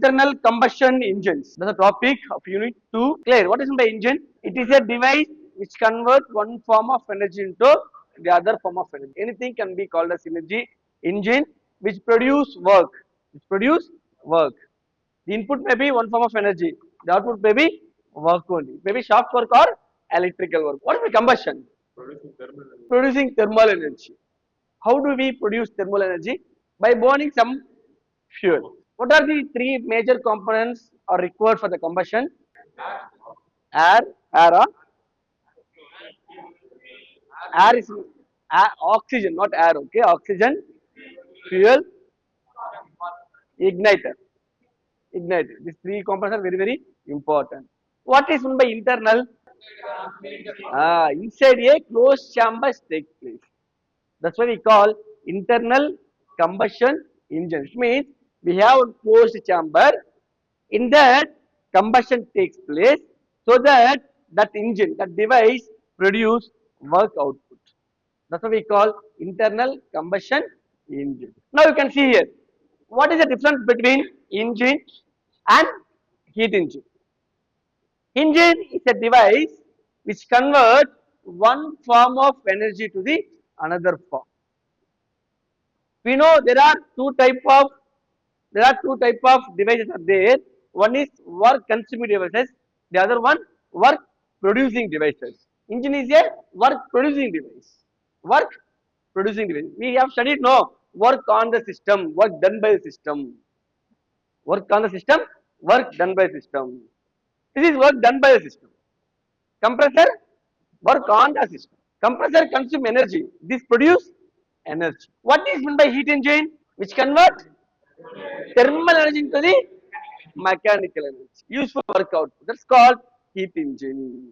Internal combustion engines. That's the topic of unit 2. Clear. What is the engine? It is a device which converts one form of energy into the other form of energy. Anything can be called as energy engine which produce work. Which produce work. The input may be one form of energy. The output may be work only. Maybe shaft work or electrical work. What is the combustion? Producing thermal energy. How do we produce thermal energy? By burning some fuel. What are the three major components are required for the combustion? Air, air, air is oxygen, not air. Okay, oxygen, fuel, igniter, igniter. These three components are very very important. What is meant by internal? Inside a closed chamber takes place. That's why we call internal combustion engine. It means we have a closed chamber. In that combustion takes place so that that engine, that device produce work output. That's what we call internal combustion engine. Now you can see here. What is the difference between engine and heat engine? Engine is a device which converts one form of energy to the another form. We know there are two type of devices are there. One is work consuming devices, the other one work producing devices. Engine is a work producing device. Work producing device. We have studied no work on the system, work done by the system. Work on the system, work done by the system. This is work done by the system. Compressor, work on the system. Compressor consume energy. This produce energy. What is meant by heat engine? Which convert thermal energy into the mechanical energy used for work output. That's called heat engine.